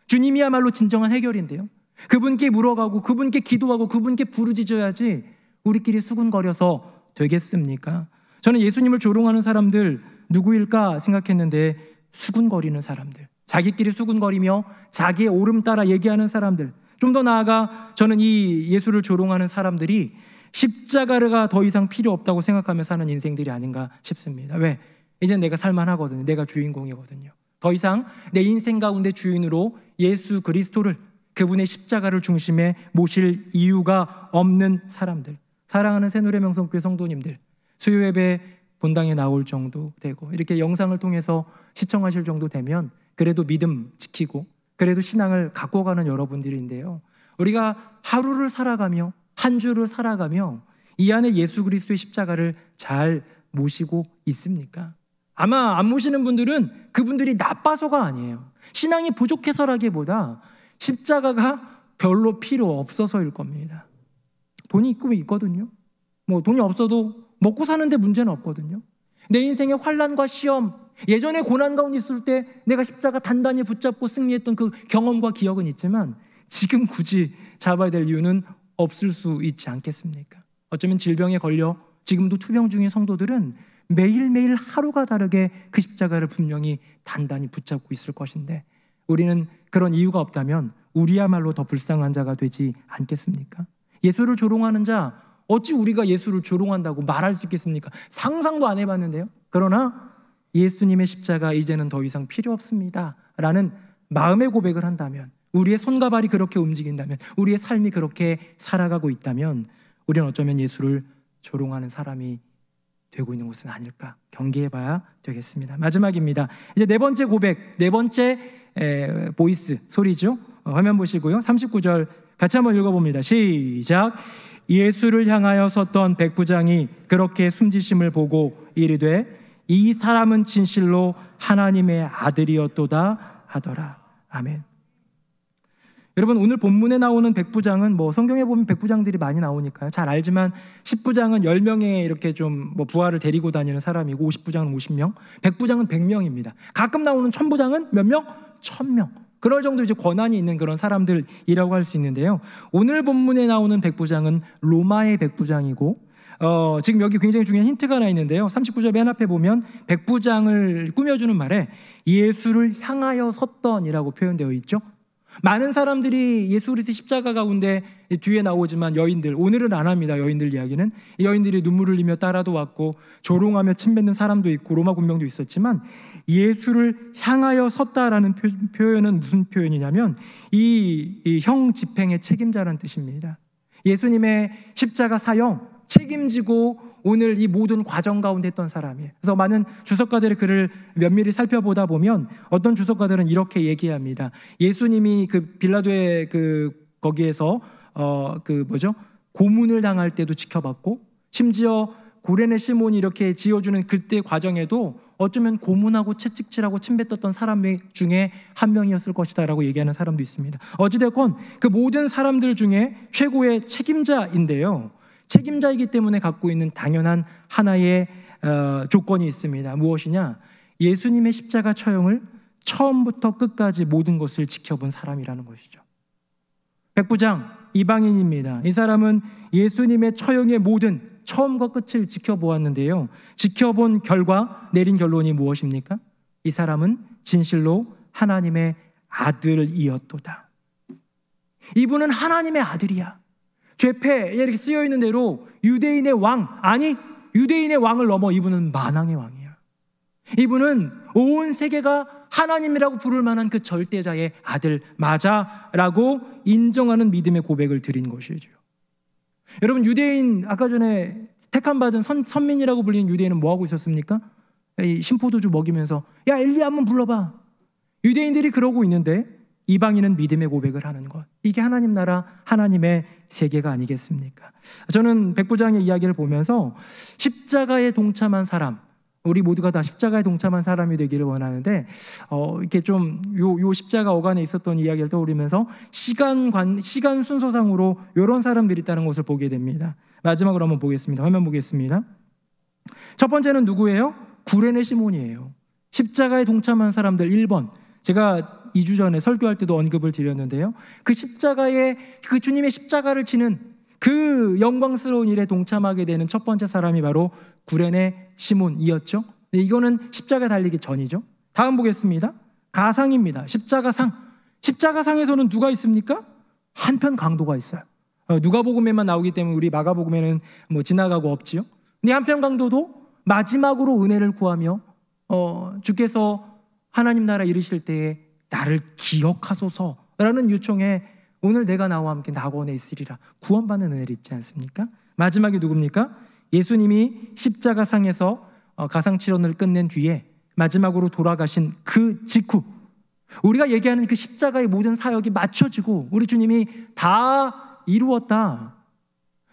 A: 주님이야말로 진정한 해결인데요, 그분께 물어가고 그분께 기도하고 그분께 부르짖어야지 우리끼리 수군거려서 되겠습니까? 저는 예수님을 조롱하는 사람들 누구일까 생각했는데 수군거리는 사람들, 자기끼리 수군거리며 자기의 옳음 따라 얘기하는 사람들, 좀 더 나아가 저는 이 예수를 조롱하는 사람들이 십자가가 더 이상 필요 없다고 생각하며 사는 인생들이 아닌가 싶습니다. 왜? 이제 내가 살만하거든요. 내가 주인공이거든요. 더 이상 내 인생 가운데 주인으로 예수 그리스도를, 그분의 십자가를 중심에 모실 이유가 없는 사람들, 사랑하는 새노래명성교회 성도님들, 수요예배 본당에 나올 정도 되고 이렇게 영상을 통해서 시청하실 정도 되면 그래도 믿음 지키고 그래도 신앙을 갖고 가는 여러분들인데요, 우리가 하루를 살아가며 한 주를 살아가며 이 안에 예수 그리스도의 십자가를 잘 모시고 있습니까? 아마 안 모시는 분들은 그분들이 나빠서가 아니에요. 신앙이 부족해서라기보다 십자가가 별로 필요 없어서일 겁니다. 돈이 있거든요. 뭐 돈이 없어도 먹고 사는데 문제는 없거든요. 내 인생의 환난과 시험, 예전에 고난 가운데 있을 때 내가 십자가 단단히 붙잡고 승리했던 그 경험과 기억은 있지만 지금 굳이 잡아야 될 이유는 없을 수 있지 않겠습니까? 어쩌면 질병에 걸려 지금도 투병 중인 성도들은 매일매일 하루가 다르게 그 십자가를 분명히 단단히 붙잡고 있을 것인데 우리는 그런 이유가 없다면 우리야말로 더 불쌍한 자가 되지 않겠습니까? 예수를 조롱하는 자, 어찌 우리가 예수를 조롱한다고 말할 수 있겠습니까? 상상도 안 해봤는데요. 그러나 예수님의 십자가 이제는 더 이상 필요 없습니다 라는 마음의 고백을 한다면, 우리의 손과 발이 그렇게 움직인다면, 우리의 삶이 그렇게 살아가고 있다면 우리는 어쩌면 예수를 조롱하는 사람이 되고 있는 것은 아닐까 경계해봐야 되겠습니다. 마지막입니다. 이제 네 번째 고백, 네 번째 보이스 소리죠. 화면 보시고요. 39절 같이 한번 읽어봅니다. 시작. 예수를 향하여 섰던 백부장이 그렇게 숨지심을 보고 이르되 이 사람은 진실로 하나님의 아들이었도다 하더라. 아멘. 여러분, 오늘 본문에 나오는 백부장은 성경에 보면 백부장들이 많이 나오니까요. 잘 알지만 10부장은 10명의 이렇게 좀 부하를 데리고 다니는 사람이고 50부장은 50명, 백부장은 100명입니다. 가끔 나오는 천부장은 몇 명? 1000명. 그럴 정도 이제 권한이 있는 그런 사람들이라고 할 수 있는데요. 오늘 본문에 나오는 백부장은 로마의 백부장이고 지금 여기 굉장히 중요한 힌트가 하나 있는데요. 39절 맨 앞에 보면 백부장을 꾸며주는 말에 예수를 향하여 섰던이라고 표현되어 있죠. 많은 사람들이 예수 그리스도의 십자가 가운데 뒤에 나오지만 여인들, 오늘은 안 합니다. 여인들 이야기는 여인들이 눈물을 흘리며 따라도 왔고 조롱하며 침뱉는 사람도 있고 로마 군병도 있었지만 예수를 향하여 섰다라는 표현은 무슨 표현이냐면 이 형 집행의 책임자라는 뜻입니다. 예수님의 십자가 사형 책임지고 오늘 이 모든 과정 가운데 했던 사람이에요. 그래서 많은 주석가들의 글을 면밀히 살펴보다 보면 어떤 주석가들은 이렇게 얘기합니다. 예수님이 그 빌라도의 거기에서 고문을 당할 때도 지켜봤고, 심지어 구레네 시몬이 이렇게 지어주는 그때 과정에도 어쩌면 고문하고 채찍질하고 침뱉었던 사람 중에 한 명이었을 것이다라고 얘기하는 사람도 있습니다. 어찌됐건 그 모든 사람들 중에 최고의 책임자인데요. 책임자이기 때문에 갖고 있는 당연한 하나의 조건이 있습니다. 무엇이냐? 예수님의 십자가 처형을 처음부터 끝까지 모든 것을 지켜본 사람이라는 것이죠. 백부장, 이방인입니다. 이 사람은 예수님의 처형의 모든 처음과 끝을 지켜보았는데요. 지켜본 결과 내린 결론이 무엇입니까? 이 사람은 진실로 하나님의 아들이었도다. 이분은 하나님의 아들이야. 죄패에 이렇게 쓰여 있는 대로 유대인의 왕, 아니 유대인의 왕을 넘어 이분은 만왕의 왕이야. 이분은 온 세계가 하나님이라고 부를 만한 그 절대자의 아들 맞아라고 인정하는 믿음의 고백을 드린 것이죠. 여러분, 유대인 아까 전에 택함받은 선민이라고 불리는 유대인은 뭐하고 있었습니까? 이 심포도주 먹이면서 야 엘리야 한번 불러봐. 유대인들이 그러고 있는데 이방인은 믿음의 고백을 하는 것, 이게 하나님 나라 하나님의 세계가 아니겠습니까? 저는 백부장의 이야기를 보면서 십자가에 동참한 사람, 우리 모두가 다 십자가에 동참한 사람이 되기를 원하는데 이렇게 좀 요 십자가 어간에 있었던 이야기를 떠올리면서 시간 순서상으로 이런 사람들이 있다는 것을 보게 됩니다. 마지막으로 한번 보겠습니다. 화면 보겠습니다. 첫 번째는 누구예요? 구레네 시몬이에요. 십자가에 동참한 사람들 1번. 제가 2주 전에 설교할 때도 언급을 드렸는데요. 그 주님의 십자가를 지는 그 영광스러운 일에 동참하게 되는 첫 번째 사람이 바로 구레네 시몬이었죠. 이거는 십자가 달리기 전이죠. 다음 보겠습니다. 가상입니다. 십자가상. 십자가상에서는 누가 있습니까? 한편 강도가 있어요. 누가복음에만 나오기 때문에 우리 마가복음에는 지나가고 없지요. 근데 한편 강도도 마지막으로 은혜를 구하며 주께서 하나님 나라 이르실 때에 나를 기억하소서라는 요청에 오늘 내가 나와 함께 낙원에 있으리라 구원받는 은혜를 입지 않습니까? 마지막에 누굽니까? 예수님이 십자가상에서 가상치론을 끝낸 뒤에 마지막으로 돌아가신 그 직후, 우리가 얘기하는 그 십자가의 모든 사역이 마쳐지고 우리 주님이 다 이루었다,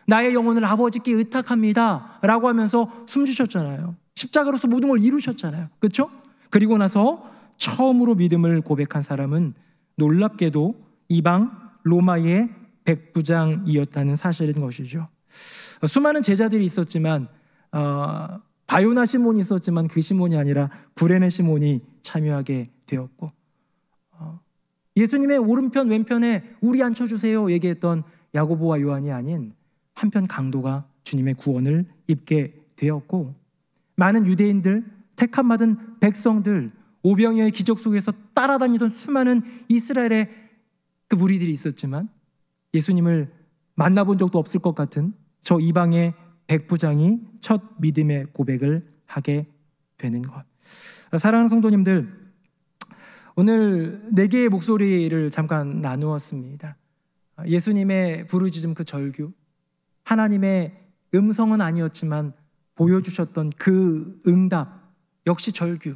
A: 나의 영혼을 아버지께 의탁합니다 라고 하면서 숨주셨잖아요. 십자가로서 모든 걸 이루셨잖아요. 그렇죠? 그리고 나서 처음으로 믿음을 고백한 사람은 놀랍게도 이방 로마의 백부장이었다는 사실인 것이죠. 수많은 제자들이 있었지만 바요나 시몬이 있었지만 그 시몬이 아니라 구레네 시몬이 참여하게 되었고, 예수님의 오른편 왼편에 우리 앉혀주세요 얘기했던 야고보와 요한이 아닌 한편 강도가 주님의 구원을 입게 되었고, 많은 유대인들, 택함받은 백성들, 오병이어의 기적 속에서 따라다니던 수많은 이스라엘의 그 무리들이 있었지만 예수님을 만나본 적도 없을 것 같은 저 이방의 백부장이 첫 믿음의 고백을 하게 되는 것. 사랑하는 성도님들, 오늘 4개의 목소리를 잠깐 나누었습니다. 예수님의 부르짖음 그 절규, 하나님의 음성은 아니었지만 보여주셨던 그 응답, 역시 절규.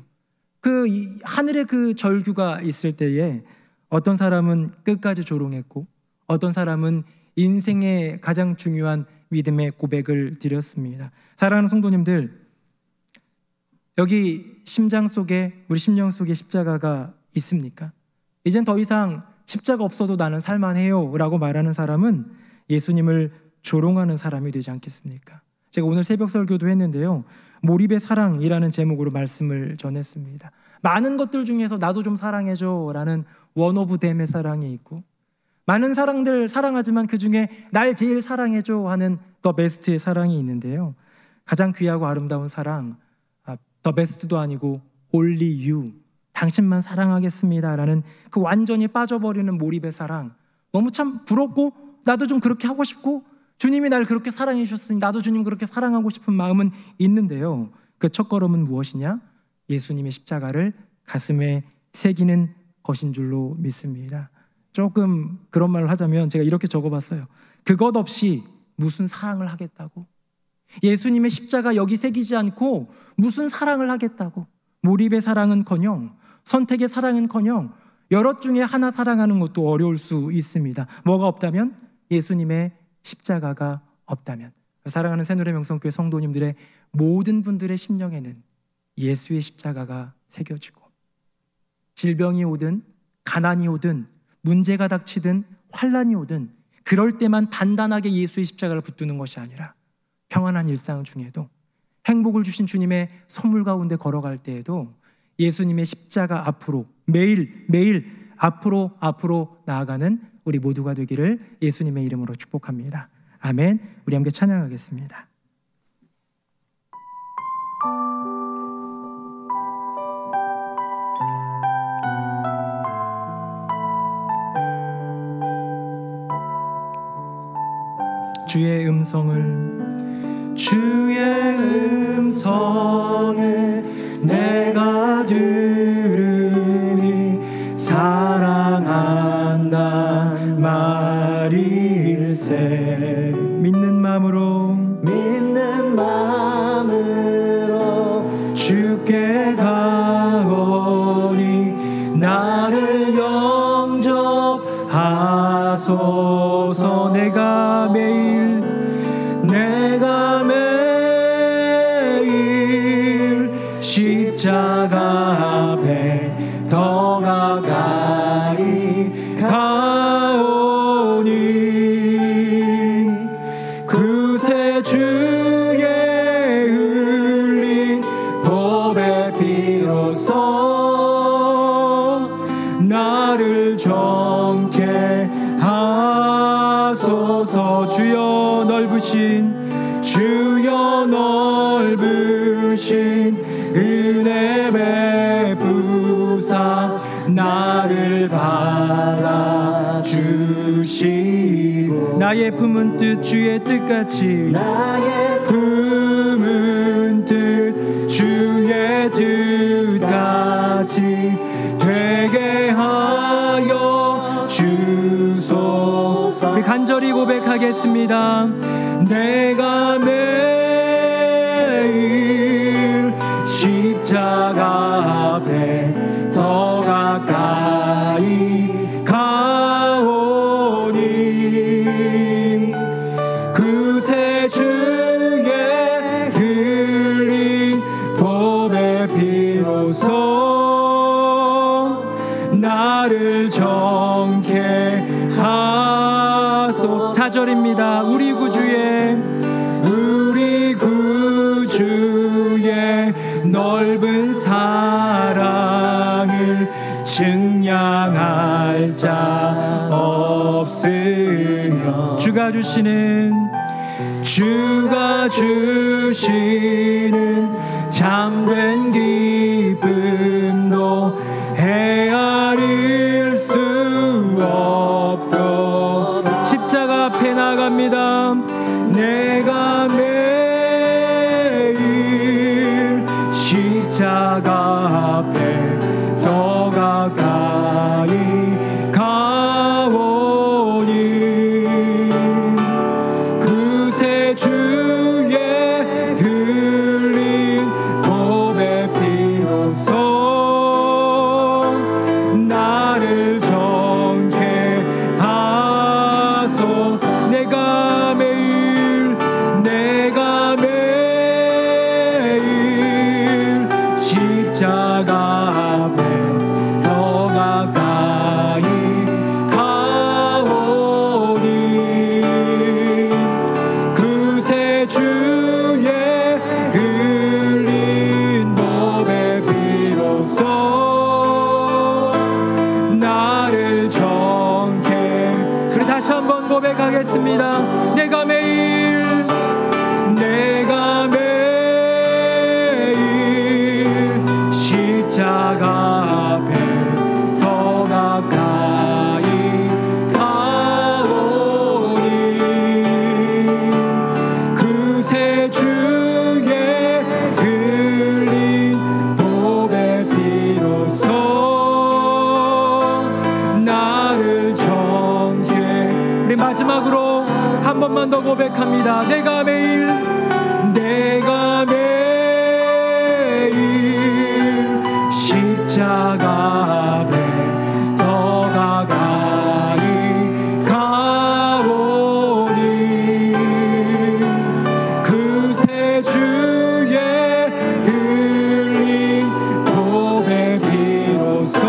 A: 그 하늘의 그 절규가 있을 때에 어떤 사람은 끝까지 조롱했고, 어떤 사람은 인생의 가장 중요한 믿음의 고백을 드렸습니다. 사랑하는 성도님들, 여기 심장 속에, 우리 심령 속에 십자가가 있습니까? 이젠 더 이상 십자가 없어도 나는 살만해요 라고 말하는 사람은 예수님을 조롱하는 사람이 되지 않겠습니까? 제가 오늘 새벽 설교도 했는데요, 몰입의 사랑이라는 제목으로 말씀을 전했습니다. 많은 것들 중에서 나도 좀 사랑해줘 라는 원 오브 댐의 사랑이 있고, 많은 사랑들 사랑하지만 그 중에 날 제일 사랑해줘 하는 더 베스트의 사랑이 있는데요, 가장 귀하고 아름다운 사랑, 더 베스트도 아니고 only you, 당신만 사랑하겠습니다 라는 그 완전히 빠져버리는 몰입의 사랑, 너무 참 부럽고 나도 좀 그렇게 하고 싶고, 주님이 날 그렇게 사랑해 주셨으니 나도 주님 그렇게 사랑하고 싶은 마음은 있는데요, 그 첫걸음은 무엇이냐? 예수님의 십자가를 가슴에 새기는 것인 줄로 믿습니다. 조금 그런 말을 하자면 제가 이렇게 적어봤어요. 그것 없이 무슨 사랑을 하겠다고? 예수님의 십자가 여기 새기지 않고 무슨 사랑을 하겠다고? 몰입의 사랑은커녕, 선택의 사랑은커녕 여럿 중에 하나 사랑하는 것도 어려울 수 있습니다. 뭐가 없다면? 예수님의 십자가가 없다면. 사랑하는 새노래 명성교회 성도님들의 모든 분들의 심령에는 예수의 십자가가 새겨지고, 질병이 오든 가난이 오든 문제가 닥치든 환난이 오든 그럴 때만 단단하게 예수의 십자가를 붙드는 것이 아니라 평안한 일상 중에도, 행복을 주신 주님의 선물 가운데 걸어갈 때에도 예수님의 십자가 앞으로 매일 앞으로 나아가는 우리 모두가 되기를 예수님의 이름으로 축복합니다. 아멘. 우리 함께 찬양하겠습니다. 주의 음성을 내가 들으니 사랑한다 말일세. 믿는 마음으로 주께 가오니 나를 영접하소서. 내가 매일 십자가 앞에 더 가까이 가오니 그새 주의 흘린 보배 피로써 나를 정케 하소서. 주여 넓으신 은혜 베푸사 나를 받아주시고, 나의 품은 뜻 주의 뜻같이, 나의 품은 뜻 주의 뜻같이 되게 하여 주소서. 우리 간절히 고백하겠습니다. 내가 매일 십자가 앞에 더 가까이 가오니 그새 주의 흘린 보배 피로써 나를 정케 하소서. 4절입니다. 우리 구주의 자 없으며 주가 주시는 참된 기쁨도 헤아릴 수 없도록 십자가 앞에 나갑니다. 내가 매일 십자가 앞에 더 가까이 가오니 그새 주의 흘린 보배 피로써 나를 정케 하소서. 내가 매일 십자가 앞에 더 가까이 가오니 그새 주의 흘린 보배 피로써 나를 정케. 그래 다시 한번 고백하겠습니다. 내가 매일 십자가 앞에 더 가까이 가오니 그새 주의 흘린 보배 피로써 나를 정케. 우리 마지막으로 한 번만 더 고백합니다. 내가 매일 십자가 앞에 더 가까이 가오니 그새 주의 흘린 보배 피로써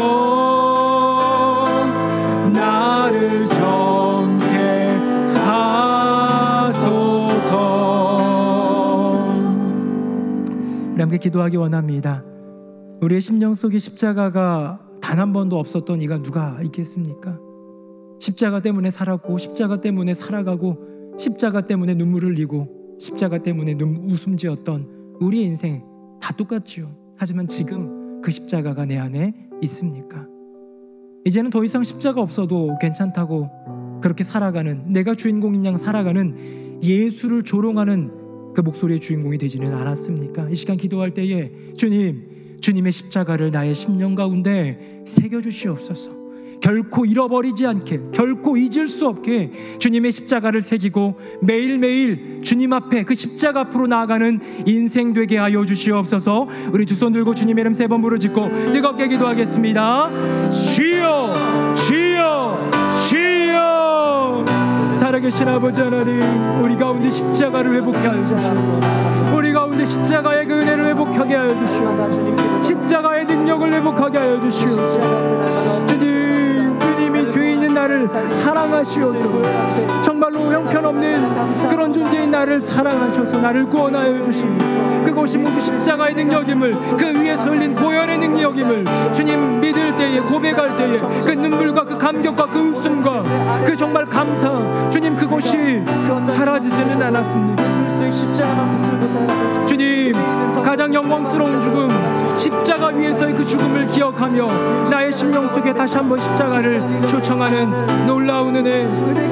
A: 나를 정케 하소서. 우리 함께 기도하기 원합니다. 우리의 심령 속에 십자가가 단 한 번도 없었던 이가 누가 있겠습니까? 십자가 때문에 살았고 십자가 때문에 살아가고 십자가 때문에 눈물을 흘리고 십자가 때문에 웃음 지었던 우리의 인생 다 똑같지요. 하지만 지금 그 십자가가 내 안에 있습니까? 이제는 더 이상 십자가 없어도 괜찮다고 그렇게 살아가는, 내가 주인공인 양 살아가는 예수를 조롱하는 그 목소리의 주인공이 되지는 않았습니까? 이 시간 기도할 때에 주님의 십자가를 나의 심령 가운데 새겨주시옵소서. 결코 잃어버리지 않게, 결코 잊을 수 없게 주님의 십자가를 새기고 매일매일 주님 앞에 그 십자가 앞으로 나아가는 인생 되게 하여 주시옵소서. 우리 두 손 들고 주님의 이름 3번 부르짖고 뜨겁게 기도하겠습니다. 주여 주여 주여. 살아계신 아버지 하나님, 우리 가운데 십자가를 회복케 하여 주시고 우리 가운데 십자가의 그 은혜를 회복하게 하여 주시고 십자가의 능력을 회복하게 하여 주시오. 주님이 죄 있는 나를 사랑하시어서 정말로 형편없는 그런 존재인 나를 사랑하셔서 나를 구원하여 주시니 그것이 모두 십자가의 능력임을, 그 위에서 흘린 보혈의 능력임을 주님 믿을 때에, 고백할 때에 그 눈물과 그 감격과 그 웃음과 그 정말 감사, 주님 그것이 사라지지는 않았습니다. 주님 가장 영광스러운 죽음, 십자가 위에서의 그 죽음을 기억하며 나의 심령 속에 다시 한번 십자가를 초청하는 놀라운 은혜,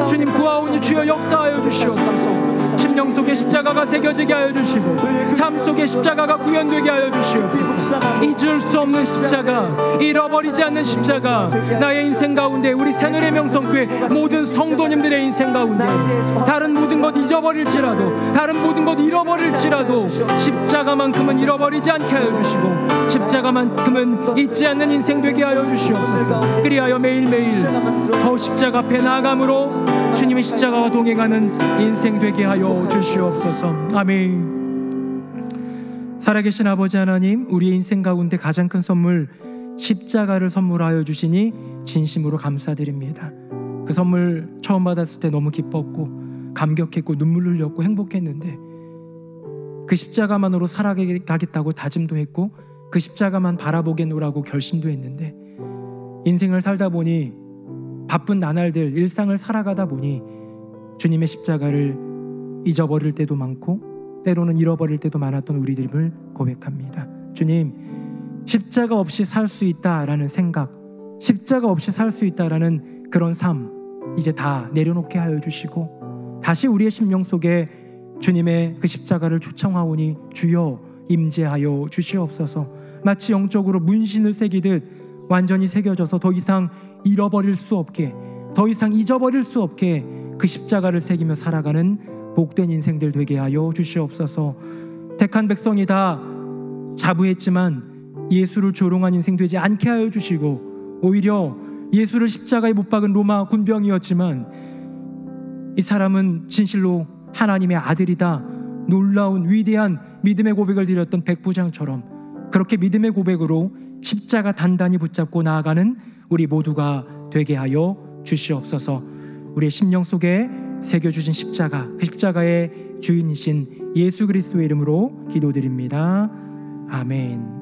A: 주님 구하오니 주여 역사하여 주시옵소서. 심령 속에 십자가가 새겨지게 하여 주시고 삶 속에 십자가가 구현되게 하여 주시옵소서. 잊을 수 없는 십자가, 잃어버리지 않는 십자가, 나의 인생 가운데, 우리 새누리 명성교회 모든 성도님들의 인생 가운데 다른 모든 것 잊어버릴지라도, 다른 모든 것 잃어버릴지라도 십자가만큼은 잃어버리지 않게 하여 주시고 십자가만큼은 잊지 않는 인생 되게 하여 주시옵소서. 그리하여 매일매일 더 십자가 앞에 나아감으로 주님의 십자가와 동행하는 인생 되게 하여 주시옵소서. 아멘. 살아계신 아버지 하나님, 우리의 인생 가운데 가장 큰 선물 십자가를 선물하여 주시니 진심으로 감사드립니다. 그 선물 처음 받았을 때 너무 기뻤고 감격했고 눈물 흘렸고 행복했는데 그 십자가만으로 살아가겠다고 다짐도 했고 그 십자가만 바라보겠노라고 결심도 했는데 인생을 살다 보니 바쁜 나날들 일상을 살아가다 보니 주님의 십자가를 잊어버릴 때도 많고 때로는 잃어버릴 때도 많았던 우리들임을 고백합니다. 주님, 십자가 없이 살 수 있다라는 생각, 십자가 없이 살 수 있다라는 그런 삶 이제 다 내려놓게 하여 주시고 다시 우리의 심령 속에 주님의 그 십자가를 초청하오니 주여 임재하여 주시옵소서. 마치 영적으로 문신을 새기듯 완전히 새겨져서 더 이상 잃어버릴 수 없게, 더 이상 잊어버릴 수 없게 그 십자가를 새기며 살아가는 복된 인생들 되게 하여 주시옵소서. 택한 백성이 다 자부했지만 예수를 조롱한 인생 되지 않게 하여 주시고, 오히려 예수를 십자가에 못 박은 로마 군병이었지만 이 사람은 진실로 하나님의 아들이다, 놀라운 위대한 믿음의 고백을 드렸던 백부장처럼 그렇게 믿음의 고백으로 십자가 단단히 붙잡고 나아가는 우리 모두가 되게 하여 주시옵소서. 우리의 심령 속에 새겨주신 십자가, 그 십자가의 주인이신 예수 그리스도의 이름으로 기도드립니다. 아멘.